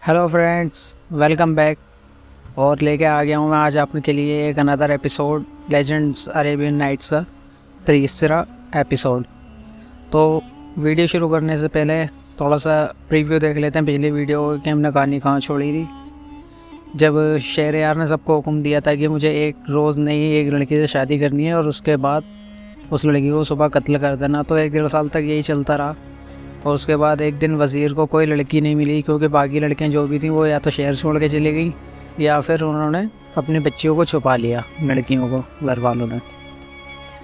Hello friends, welcome back. और लेके आ गया हूँ मैं आज आपके लिए एक another episode legends Arabian nights का तीसरा एपिसोड। तो वीडियो शुरू करने से पहले थोड़ा सा प्रीव्यू देख लेते हैं पिछली वीडियो की हमने कहानी कहाँ छोड़ी थी। जब शहरयार ने सबको हुक्म दिया था कि मुझे एक रोज़ नहीं एक लड़की से शादी करनी है और उसके बाद उस लड़की को सुबह कत्ल कर देना, तो 1-1.5 साल तक यही चलता रहा। और उसके बाद एक दिन वज़ीर को कोई लड़की नहीं मिली, क्योंकि बाकी लड़कियां जो भी थीं वो या तो शहर छोड़ के चली गई या फिर उन्होंने अपनी बच्चियों को छुपा लिया, लड़कियों को घर वालों ने।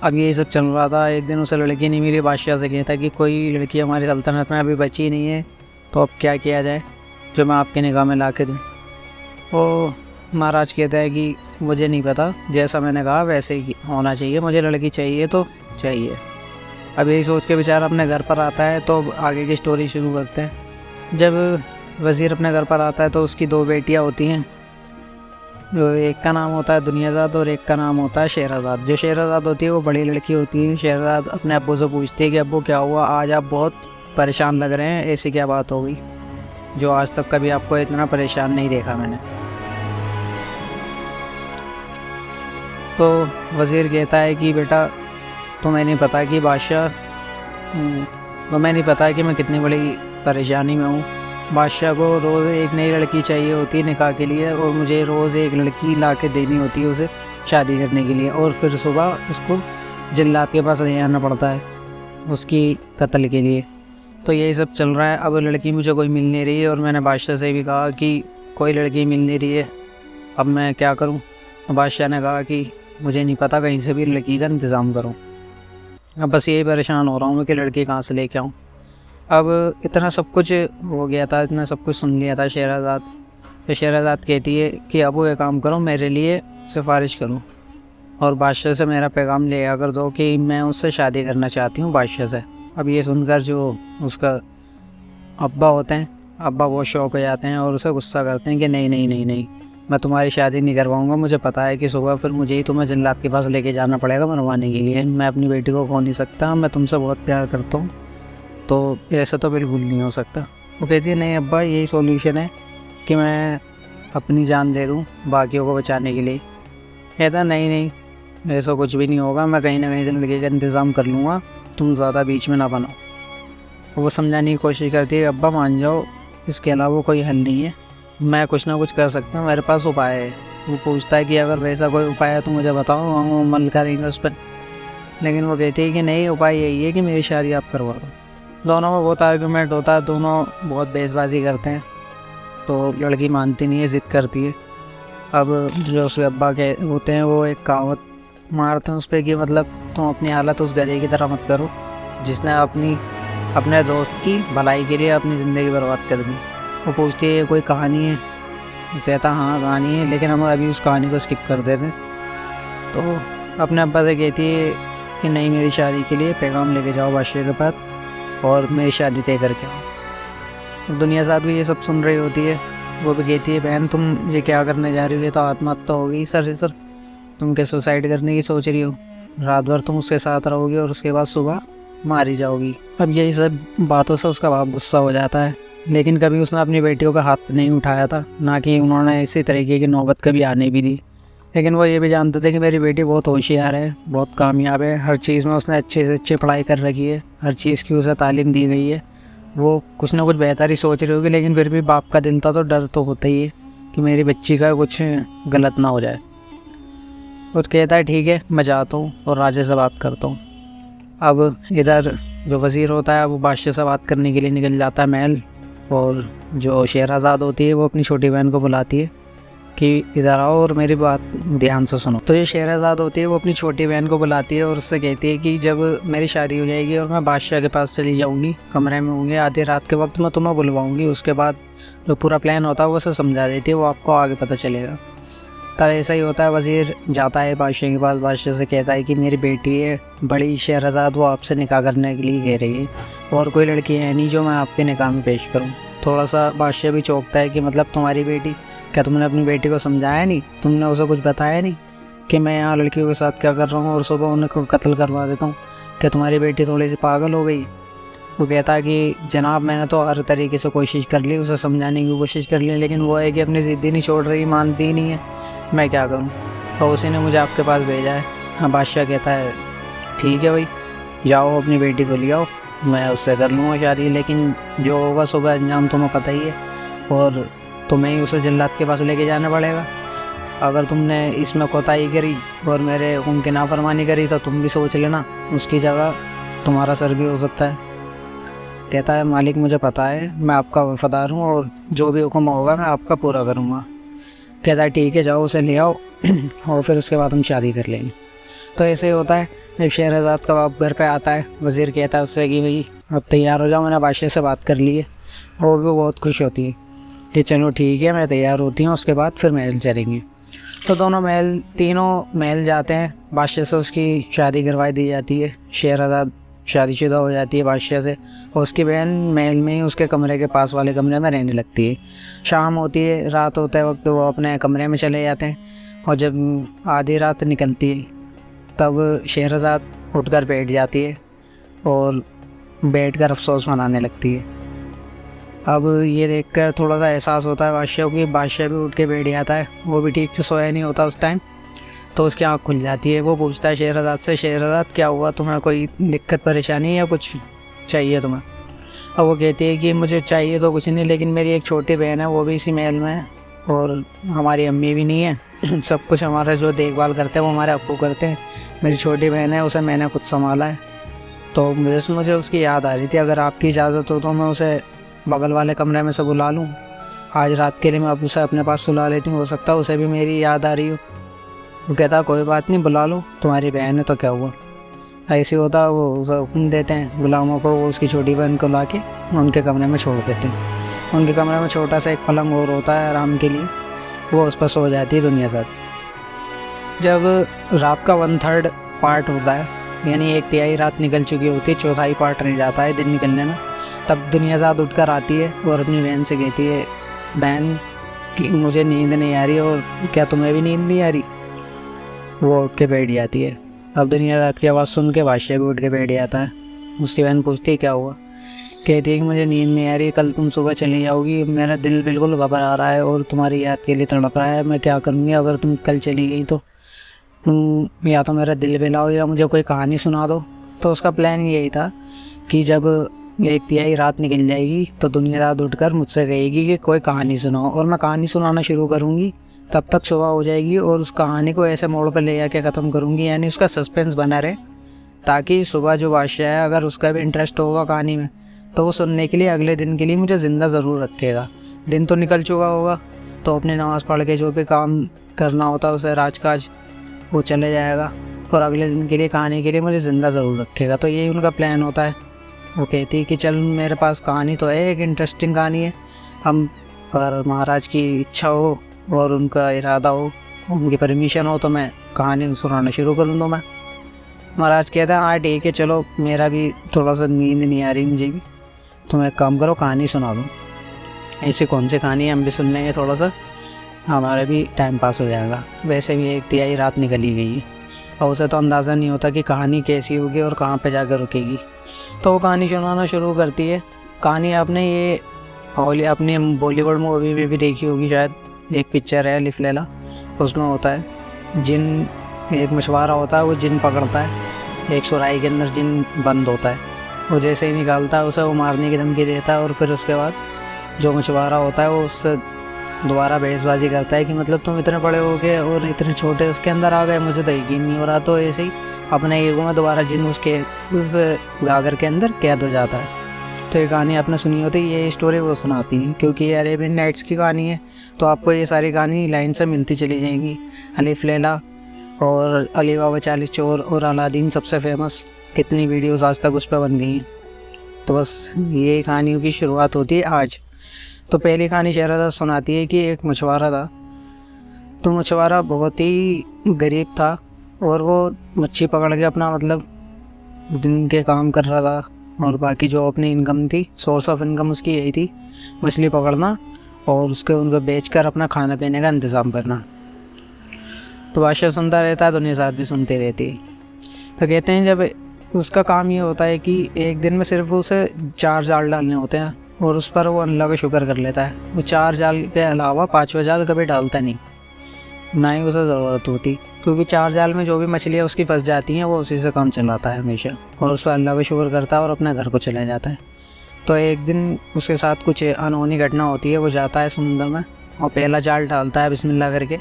अब यही सब चल रहा था। एक दिन उसे लड़की नहीं मिली, बादशाह से कहता कि कोई लड़की हमारी सल्तनत में अभी बची नहीं है, तो अब क्या किया जाए जो मैं आपके निगाह में ला के दूँ। वो महाराज कहता है कि मुझे नहीं पता, जैसा मैंने कहा वैसे ही होना चाहिए, मुझे लड़की चाहिए तो चाहिए। अब यही सोच के बेचारा अपने घर पर आता है। तो आगे की स्टोरी शुरू करते हैं। जब वज़ीर अपने घर पर आता है तो उसकी 2 बेटियां होती हैं, जो एक का नाम होता है दुनियाज़ाद और एक का नाम होता है शहरज़ाद। जो शहरज़ाद होती है वो बड़ी लड़की होती है। शहरज़ाद अपने अब्बू से पूछती है कि अब्बू क्या हुआ, आज आप बहुत परेशान लग रहे हैं, ऐसी क्या बात हो गई जो आज तक कभी आपको इतना परेशान नहीं देखा मैंने। तो वज़ीर कहता है कि बेटा तुम्हें नहीं पता कि बादशाह तुम्हें नहीं पता कि मैं कितनी बड़ी परेशानी में हूँ। बादशाह को रोज़ एक नई लड़की चाहिए होती है निकाह के लिए, और मुझे रोज़ एक लड़की ला के देनी होती है उसे शादी करने के लिए, और फिर सुबह उसको जल्लाद के पास ले आना पड़ता है उसकी कत्ल के लिए। तो यही सब चल रहा है। अब लड़की मुझे कोई मिल नहीं रही है, और मैंने बादशाह से भी कहा कि कोई लड़की मिल नहीं रही है, अब मैं क्या करूँ। तो बादशाह ने कहा कि मुझे नहीं पता, कहीं से भी लड़की का इंतज़ाम करो। अब बस यही परेशान हो रहा हूँ कि लड़की कहाँ से लेके आऊँ। अब इतना सब कुछ हो गया था, इतना सब कुछ सुन लिया था शहरज़ाद। तो शहरज़ाद कहती है कि अब वो एक काम करो, मेरे लिए सिफारिश करो और बादशाह से मेरा पैगाम ले आकर दो कि मैं उससे शादी करना चाहती हूँ बादशाह से। अब ये सुनकर जो उसका अब्बा होते हैं, अब्बा बहुत शौक हो जाते हैं और उसे गुस्सा करते हैं कि नहीं नहीं नहीं नहीं, मैं तुम्हारी शादी नहीं करवाऊंगा। मुझे पता है कि सुबह फिर मुझे ही तुम्हें जल्लाद के पास लेके जाना पड़ेगा मरवाने के लिए। मैं अपनी बेटी को खो नहीं सकता, मैं तुमसे बहुत प्यार करता हूँ, तो ऐसा तो बिल्कुल नहीं हो सकता। वो कहती है नहीं अब्बा, यही सॉल्यूशन है कि मैं अपनी जान दे दूँ बाकियों को बचाने के लिए। कहता नहीं नहीं, ऐसा कुछ भी नहीं होगा, मैं कहीं ना कहीं से लड़के का इंतज़ाम कर लूँगा, तुम ज़्यादा बीच में ना बनो। वो समझाने की कोशिश करती है अब्बा मान जाओ, इसके अलावा कोई हल नहीं है, मैं कुछ ना कुछ कर सकता हूँ, मेरे पास उपाय है। वो पूछता है कि अगर वैसा कोई उपाय है तो मुझे बताओ, हम अमल करेंगे उस पर। लेकिन वो कहती है कि नहीं, उपाय यही है कि मेरी शादी आप करवा दो। दोनों में बहुत आर्गूमेंट होता है, दोनों बहुत बहसबाजी करते हैं, तो लड़की मानती नहीं है, ज़िद करती है। अब जो उसके अब्बा के होते हैं वो एक कहावत मारते हैं उस पर कि मतलब तुम अपनी हालत उस गधे की तरह मत करो जिसने अपने दोस्त की भलाई के लिए अपनी ज़िंदगी बर्बाद कर दी। वो पूछती है कोई कहानी है, वो कहता हाँ कहानी है, लेकिन हम अभी उस कहानी को स्किप कर देते। तो अपने अब्बा से कहती है कि नहीं, मेरी शादी के लिए पैगाम लेके जाओ बादशाह के पास और मेरी शादी तय करके आओ। दुनियाज़ाद भी ये सब सुन रही होती है। वो भी कहती है बहन तुम ये क्या करने जा रही हो, ये तो आत्महत्या हो गई सर, तुम क्या सुसाइड करने की सोच रही हो, रात भर तुम उसके साथ रहोगी और उसके बाद सुबह मारी जाओगी। अब यही सब बातों से उसका बाप गुस्सा हो जाता है, लेकिन कभी उसने अपनी बेटियों का हाथ नहीं उठाया था, ना कि उन्होंने इसी तरीके की नौबत कभी आने भी दी। लेकिन वो ये भी जानते थे कि मेरी बेटी बहुत होशियार है, बहुत कामयाब है, हर चीज़ में उसने अच्छे से अच्छी पढ़ाई कर रखी है, हर चीज़ की उसे तालीम दी गई है। वो कुछ ना कुछ बेहतर ही सोच रही होगी, लेकिन फिर भी बाप का दिल था तो डर तो होता ही है कि मेरी बच्ची का कुछ गलत ना हो जाए। वो कहता है ठीक है, मैं जाता हूँ और राजा से बात करता हूँ। अब इधर जो वज़ीर होता है वो बादशाह से बात करने के लिए निकल जाता है महल, और जो शहरज़ाद होती है वो अपनी छोटी बहन को बुलाती है कि इधर आओ और मेरी बात ध्यान से सुनो। तो ये शहरज़ाद होती है वो अपनी छोटी बहन को बुलाती है और उससे कहती है कि जब मेरी शादी हो जाएगी और मैं बादशाह के पास चली जाऊंगी, कमरे में होंगे, आधी रात के वक्त मैं तुम्हें बुलवाऊंगी, उसके बाद जो पूरा प्लान होता है वो उसे समझा देती है, वो आपको आगे पता चलेगा। तब ऐसा ही होता है, वज़ीर जाता है बादशाह के पास, बादशाह से कहता है कि मेरी बेटी है बड़ी शहरज़ाद, वो आपसे निकाह करने के लिए कह रही है, और कोई लड़की है नहीं जो मैं आपके निकाह में पेश करूं। थोड़ा सा बादशाह भी चौंकता है कि मतलब तुम्हारी बेटी, क्या तुमने अपनी बेटी को समझाया नहीं, तुमने उसे कुछ बताया नहीं कि मैं यहाँ लड़कियों के साथ क्या कर रहा हूँ और सुबह उन्हें कत्ल करवा देता हूँ, क्या तुम्हारी बेटी थोड़ी सी पागल हो गई। वो कहता है कि जनाब मैंने तो हर तरीके से कोशिश कर ली, उसे समझाने की कोशिश कर ली, लेकिन वो है कि अपनी ज़िद्दी नहीं छोड़ रही, मानती ही नहीं है, मैं क्या करूँ। और उसी ने मुझे आपके पास भेजा है। हाँ, बादशाह कहता है ठीक है भाई, जाओ अपनी बेटी को ले आओ, मैं उससे कर लूँगा शादी, लेकिन जो होगा सुबह अंजाम तुम्हें पता ही है, और तुम्हें ही उसे जल्लाद के पास लेके जाना पड़ेगा। अगर तुमने इसमें कोताही करी और मेरे हुक्म की नाफरमानी करी तो तुम भी सोच लेना, उसकी जगह तुम्हारा सर भी हो सकता है। कहता है मालिक मुझे पता है, मैं आपका वफादार हूँ और जो भी हुक्म होगा मैं आपका पूरा करूँगा। कहता है ठीक है, जाओ उसे ले आओ और फिर उसके बाद हम शादी कर लेंगे। तो ऐसे ही होता है। जब शहरज़ाद का बाप घर पे आता है, वज़ीर कहता है उससे कि भाई अब तैयार हो जाओ, मैंने बादशाह से बात कर ली है। वो भी बहुत खुश होती है कि चलो ठीक है, मैं तैयार होती हूँ, उसके बाद फिर महल चलेंगे। तो तीनों महल जाते हैं। बादशाह से उसकी शादी करवाई दी जाती है। शहरज़ाद शादीशुदा हो जाती है बादशाह से, और उसकी बहन महल में ही उसके कमरे के पास वाले कमरे में रहने लगती है। शाम होती है, रात होते वक्त वो अपने कमरे में चले जाते हैं, और जब आधी रात निकलती है तब शहरज़ाद उठकर बैठ जाती है और बैठकर अफसोस मनाने लगती है। अब ये देखकर थोड़ा सा एहसास होता है बादशाह की, बादशाह भी उठ के बैठ जाता है। वो भी ठीक से सोया नहीं होता उस टाइम, तो उसकी आँख खुल जाती है। वो पूछता है शहरज़ाद से, शहरज़ाद क्या हुआ, तुम्हें कोई दिक्कत परेशानी या कुछ चाहिए तुम्हें? और वो कहती है कि मुझे चाहिए तो कुछ नहीं, लेकिन मेरी एक छोटी बहन है, वो भी इसी महल में है, और हमारी अम्मी भी नहीं है। सब कुछ हमारा जो देखभाल करते हैं वो हमारे अब्बू करते हैं। मेरी छोटी बहन है, उसे मैंने खुद संभाला है, तो मुझे उसकी याद आ रही थी। अगर आपकी इजाज़त हो तो मैं उसे बगल वाले कमरे में से बुला लूँ। आज रात के लिए मैं अब उसे अपने पास सुला लेती हूँ, हो सकता है उसे भी मेरी याद आ रही हो। वो कहता कोई बात नहीं, बुला लो, तुम्हारी बहन है तो क्या हुआ। ऐसे होता, वो उसे हुक्म देते हैं गुलामों को, वो उसकी छोटी बहन को ला के उनके कमरे में छोड़ देते हैं। उनके कमरे में छोटा सा एक पलंग और होता है आराम के लिए, वो उस पर सो जाती है दुनियाज़ाद। जब रात का 1/3 पार्ट होता है, यानी 1/3 रात निकल चुकी होती है, 1/4 पार्ट रह जाता है दिन निकलने में, तब दुनियाज़ाद उठकर आती है और अपनी बहन से कहती है बहन कि मुझे नींद नहीं आ रही, और क्या तुम्हें भी नींद नहीं आ रही? वो उठ के बैठ जाती है। अब दुनियाज़ाद की आवाज़ सुन के बादशाह भी उठ के बैठ जाता है। उसकी बहन पूछती है क्या हुआ? कहती है कि मुझे नींद नहीं आ रही, कल तुम सुबह चली जाओगी, मेरा दिल बिल्कुल घबरा रहा है और तुम्हारी याद के लिए तड़प रहा है, मैं क्या करूँगी अगर तुम कल चली गई तो? तुम या तो मेरा दिल बहलाओ या मुझे कोई कहानी सुना दो। तो उसका प्लान यही था कि जब 1/3 रात निकल जाएगी तो दुनियादाद उठकर मुझसे कहेगी कि कोई कहानी सुनाओ, और मैं कहानी सुनाना शुरू करूँगी, तब तक सुबह हो जाएगी, और उस कहानी को ऐसे मोड़ पर ले जाके ख़त्म करूँगी, यानी उसका सस्पेंस बना रहे, ताकि सुबह जो बादशाह है अगर उसका भी इंटरेस्ट होगा कहानी में तो वो सुनने के लिए अगले दिन के लिए मुझे ज़िंदा ज़रूर रखेगा। दिन तो निकल चुका होगा तो अपनी नमाज़ पढ़ के जो भी काम करना होता है उसे राजकाज वो चले जाएगा, और अगले दिन के लिए कहानी के लिए मुझे ज़िंदा ज़रूर रखेगा। तो यही उनका प्लान होता है। वो कहती है कि चल मेरे पास कहानी तो है, एक इंटरेस्टिंग कहानी है, हम अगर महाराज की इच्छा हो और उनका इरादा हो, उनकी परमिशन हो तो मैं कहानी सुनाना शुरू करूँ। तो मैं महाराज कहता है हाँ ठीक है, चलो मेरा भी थोड़ा सा नींद नहीं आ रही मुझे भी, तुम एक काम करो कहानी सुना दो। ऐसी कौन सी कहानी है, हम भी सुन लेंगे, थोड़ा सा हमारा भी टाइम पास हो जाएगा। वैसे भी 1/3 रात निकल ही गई है और उसे तो अंदाज़ा नहीं होता कि कहानी कैसी होगी और कहाँ पे जाकर रुकेगी। तो वो कहानी सुनाना शुरू करती है। कहानी आपने ये अपनी बॉलीवुड मूवी में भी देखी होगी शायद, एक पिक्चर है अलिफ लैला, उसमें होता है जिन, एक मछुआरा होता है वो जिन पकड़ता है, एक सुराही के अंदर जिन बंद होता है, वो जैसे ही निकालता है उसे वो मारने की धमकी देता है, और फिर उसके बाद जो मछुआरा होता है वो उससे दोबारा बहसबाजी करता है कि मतलब तुम इतने बड़े हो गए और इतने छोटे उसके अंदर आ गए, मुझे तो यकीन नहीं हो रहा। तो ऐसे ही अपने ईगो में दोबारा जिन उस गागर के अंदर कैद हो जाता है। तो ये कहानी आपने सुनी होती है, ये स्टोरी वो सुनाती है, क्योंकि ये अरेबियन नाइट्स की कहानी है तो आपको ये सारी कहानी लाइन से मिलती चली जाएंगी। अलिफ लैला और अली बाबा 40 चोर और अलादीन सबसे फेमस, कितनी वीडियोस आज तक उस पर बन गई हैं। तो बस ये कहानियों की शुरुआत होती है आज। तो पहली कहानी शहरज़ाद सुनाती है कि एक मछुआरा था। तो मछुआरा बहुत ही गरीब था और वो मच्छी पकड़ के अपना मतलब दिन के काम कर रहा था, और बाकी जो अपनी इनकम थी, सोर्स ऑफ इनकम उसकी यही थी, मछली पकड़ना और उनको बेचकर अपना खाना पीने का इंतज़ाम करना। तो बादशाह सुनता रहता है, दुनियाज़ाद भी सुनती रहती है। तो कहते हैं जब उसका काम ये होता है कि एक दिन में सिर्फ उसे 4 जाल डालने होते हैं और उस पर वो अल्लाह का शुक्र कर लेता है। वो 4 जाल के अलावा 5वां जाल कभी डालता नहीं, ना ही उसे ज़रूरत होती, क्योंकि 4 जाल में जो भी मछलियाँ उसकी फंस जाती हैं वो उसी से काम चलाता है हमेशा, और उस पर अल्लाह का शुक्र करता है और अपने घर को चले जाता है। तो एक दिन उसके साथ कुछ अनहोनी घटना होती है। वो जाता है समुद्र में और पहला जाल डालता है बिस्मिल्लाह करके,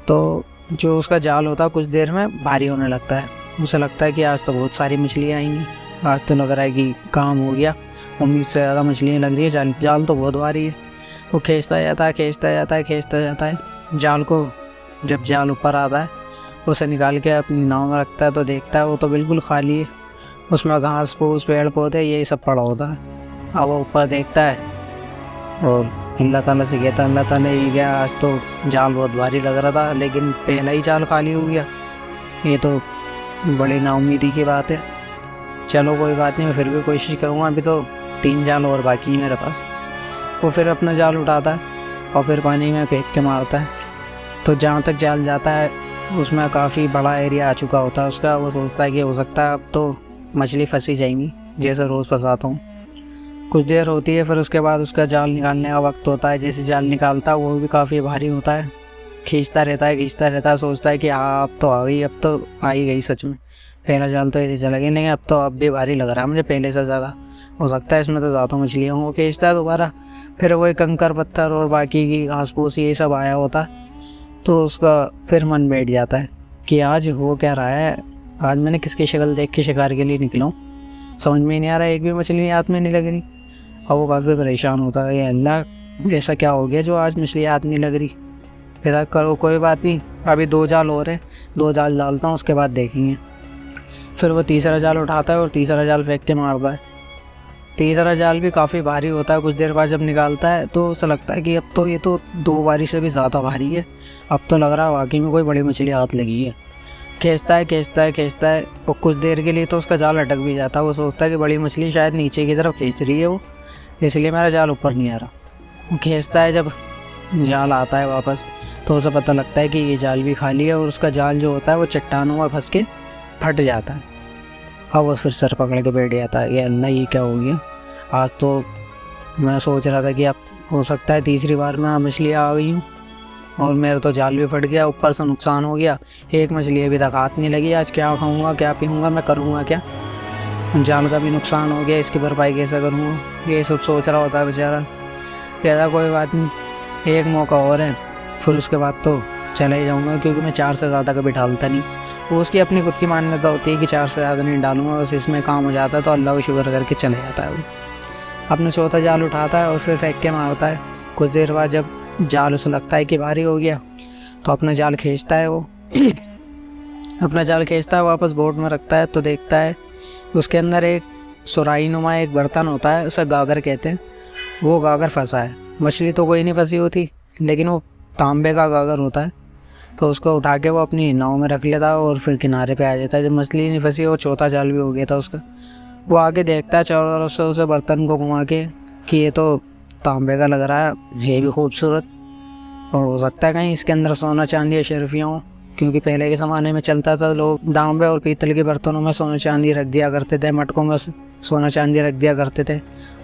तो जो उसका जाल होता है कुछ देर में भारी होने लगता है। उसे लगता है कि आज तो बहुत सारी मछलियाँ आएंगी, आज तो लग रहा है कि काम हो गया, उम्मीद से ज़्यादा मछलियाँ लग रही है, जाल तो बहुत भारी है। वो खींचता जाता है, खींचता जाता है, खींचता जाता है जाल को। जब जाल ऊपर आता है उसे निकाल के अपनी नाव में रखता है तो देखता है वो तो बिल्कुल खाली है, उसमें घास फूस पेड़ पौधे यही सब पड़ा होता है। अब वो ऊपर देखता है और अल्लाह ताला से कहता है, अल्लाह ताला ये गया, आज तो जाल बहुत भारी लग रहा था लेकिन पहला ही जाल खाली हो गया, ये तो बड़ी नाउमीदी की बात है। चलो कोई बात नहीं, मैं फिर भी कोशिश करूँगा, अभी तो 3 जाल और बाकी है मेरे पास। वो फिर अपना जाल उठाता है और फिर पानी में फेंक के मारता है। तो जहाँ तक जाल जाता है उसमें काफ़ी बड़ा एरिया आ चुका होता है उसका। वो सोचता है कि हो सकता है अब तो मछली फंसी जाएंगी, जैसे रोज़ फंसाता हूँ। कुछ देर होती है, फिर उसके बाद उसका जाल निकालने का वक्त होता है। जैसे जाल निकालता है वो भी काफ़ी भारी होता है, खींचता रहता है, सोचता है कि हाँ अब तो आ गई, अब तो आ ही गई सच में। पहला जाल तो ऐसे चला गया, नहीं अब तो अब भी भारी लग रहा है मुझे पहले से ज़्यादा, हो सकता है इसमें तो ज़्यादा मछलियाँ हों। खींचता है दोबारा, फिर वही कंकर पत्थर और बाकी की घास फूस ये सब आया होता है। तो उसका फिर मन बैठ जाता है कि आज हो क्या रहा है, आज मैंने किसकी शक्ल देख के शिकार के लिए निकला हूँ, समझ में नहीं आ रहा, एक भी मछली हाथ में नहीं लग रही। और वो काफ़ी परेशान होता है, ये अल्लाह ऐसा क्या हो गया जो आज मछली हाथ नहीं लग रही। फिर करो कोई बात नहीं, अभी 2 जाल और हैं, 2 जाल डालता हूँ उसके बाद देखेंगे। फिर वो तीसरा जाल उठाता है और तीसरा जाल फेंक के मारता है। तीसरा जाल भी काफ़ी भारी होता है। कुछ देर बाद जब निकालता है तो उसे लगता है कि अब तो ये तो 2 बारी से भी ज़्यादा भारी है, अब तो लग रहा है वाकई में कोई बड़ी मछली हाथ लगी है। खींचता है और कुछ देर के लिए तो उसका जाल अटक भी जाता है। वो सोचता है कि बड़ी मछली शायद नीचे की तरफ खींच रही है वो, इसलिए मेरा जाल ऊपर नहीं आ रहा। खींचता है, जब जाल आता है वापस तो उसे पता लगता है कि ये जाल भी खाली है और उसका जाल जो होता है वो चट्टानों में फंस के फट जाता है। अब वो फिर सर पकड़ के बैठ जाता है, ये अल्लाह ये क्या हो गया, आज तो मैं सोच रहा था कि अब हो सकता है तीसरी बार मैं मछली आ गई हूँ और मेरा तो जाल भी फट गया, ऊपर से नुकसान हो गया, एक मछली अभी तक हाथ नहीं लगी, आज क्या खाऊंगा क्या पीऊँगा, मैं करूँगा क्या, जाल का भी नुकसान हो गया, इसकी भरपाई कैसे करूँगा, ये सब सोच रहा होता है बेचारा। कहता कोई बात नहीं, एक मौका और है, फिर उसके बाद तो चला ही जाऊँगा, क्योंकि मैं 4 से ज़्यादा कभी डालता नहीं। वो उसकी अपनी खुद की मान्यता होती है कि 4 से ज़्यादा नहीं डालूंगा, बस इसमें काम हो जाता है तो अल्लाह को शुक्र करके चले जाता है। वो अपना चौथा जाल उठाता है और फिर फेंक के मारता है। कुछ देर बाद जब जाल उसे लगता है कि भारी हो गया तो अपना जाल खींचता है, वो अपना जाल खींचता है, वापस बोट में रखता है तो देखता है उसके अंदर एक सुराही नुमा एक बर्तन होता है, उसे गागर कहते हैं। वो गागर फंसा है, मछली तो कोई नहीं फंसी होती लेकिन वो तांबे का गागर होता है, तो उसको उठा के वो अपनी नाव में रख लेता है और फिर किनारे पे आ जाता है। जब मछली नहीं फंसी और चौथा जाल भी हो गया था उसका, वो आगे देखता है चारों तरफ से उसे बर्तन को घुमा के कि ये तो तांबे का लग रहा है भी खूबसूरत, और हो सकता है कहीं इसके अंदर सोना चांदी अशरफियाँ हों, क्योंकि पहले के ज़माने में चलता था, लोग तांबे और पीतल के बर्तनों में सोना चांदी रख दिया करते थे, मटकों में सोना चांदी रख दिया करते थे।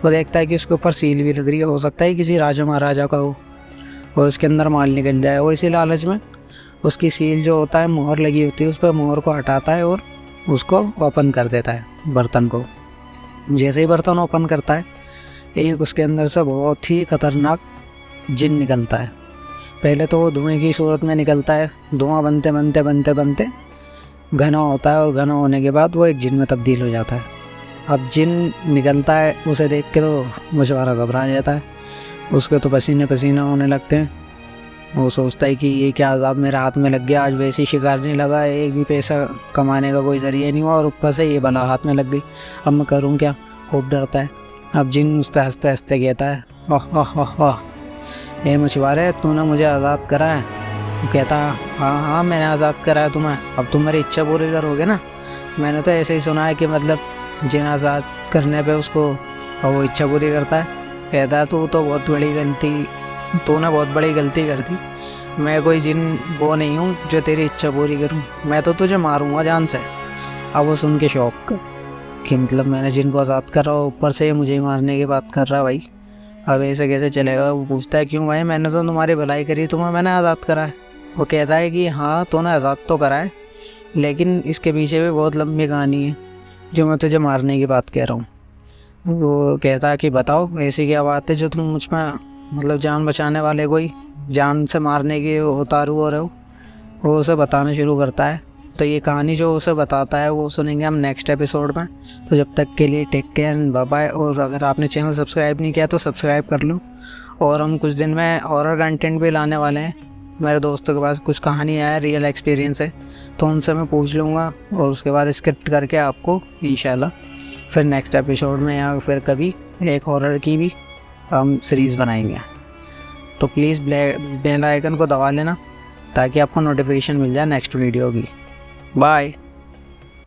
वो देखता है कि उसके ऊपर सील भी लग रही है, हो सकता है किसी राजा महाराजा का हो और उसके अंदर माल निकल जाए। वो इसी लालच में उसकी सील जो होता है मोहर लगी होती है उस पर मोहर को हटाता है और उसको ओपन कर देता है बर्तन को। जैसे ही बर्तन ओपन करता है एक उसके अंदर से बहुत ही खतरनाक जिन निकलता है। पहले तो वो धुएं की सूरत में निकलता है, धुआं बनते बनते बनते बनते घना होता है और घना होने के बाद वो एक जिन में तब्दील हो जाता है। अब जिन निकलता है उसे देख के तो मछुआरा घबरा जाता है, उसके तो पसीने पसीना होने लगते हैं। वो सोचता है कि ये क्या अज़ाब मेरे हाथ में लग गया, आज वैसे ही शिकार नहीं लगा, एक भी पैसा कमाने का कोई ज़रिया नहीं हुआ और ऊपर से ये बला हाथ में लग गई, अब मैं करूँ क्या। खूब डरता है। अब जिन उससे हंसते हंसते कहता है, ओह ओह ओह ओह ये मछुआरे तूने मुझे आज़ाद करा है। वो कहता हाँ हाँ मैंने आज़ाद करा है तुम्हें, अब तुम मेरी इच्छा पूरी करोगे ना। मैंने तो ऐसे ही सुना है कि मतलब जिन आज़ाद करने पे उसको वो इच्छा पूरी करता है। कहता है तू तो बहुत बड़ी गलती, तूने बहुत बड़ी गलती कर दी, मैं कोई जिन वो नहीं हूँ जो तेरी इच्छा पूरी करूँ, मैं तो तुझे मारूंगा जान से। अब वो सुन के शौक कि मतलब मैंने जिनको आज़ाद करा ऊपर से मुझे ही मारने की बात कर रहा भाई, अब ऐसे कैसे चलेगा। वो पूछता है क्यों भाई, मैंने तो तुम्हारी भलाई करी, तुम्हें मैंने आज़ाद करा है। वो कहता है कि हाँ तूने आज़ाद तो करा है, लेकिन इसके पीछे भी बहुत लंबी कहानी है जो मैं तुझे मारने की बात कह रहा हूँ। वो कहता है कि बताओ ऐसी क्या बात है जो तुम मुझ में मतलब जान बचाने वाले को ही जान से मारने की उतारू हो रहे हो। वो उसे बताना शुरू करता है। तो ये कहानी जो उसे बताता है वो सुनेंगे हम नेक्स्ट एपिसोड में। तो जब तक के लिए take care and bye bye. और अगर आपने चैनल सब्सक्राइब नहीं किया तो सब्सक्राइब कर लो। और हम कुछ दिन में हॉरर कंटेंट भी लाने वाले हैं। मेरे दोस्तों के पास कुछ कहानी है, रियल एक्सपीरियंस है, तो उनसे मैं पूछ लूँगा और उसके बाद स्क्रिप्ट करके आपको इंशाल्लाह फिर नेक्स्ट एपिसोड में या फिर कभी एक हॉरर की भी हम सीरीज़ बनाएंगे। तो प्लीज़ बेल आइकन को दबा लेना ताकि आपको नोटिफिकेशन मिल जाए नेक्स्ट वीडियो की। बाय।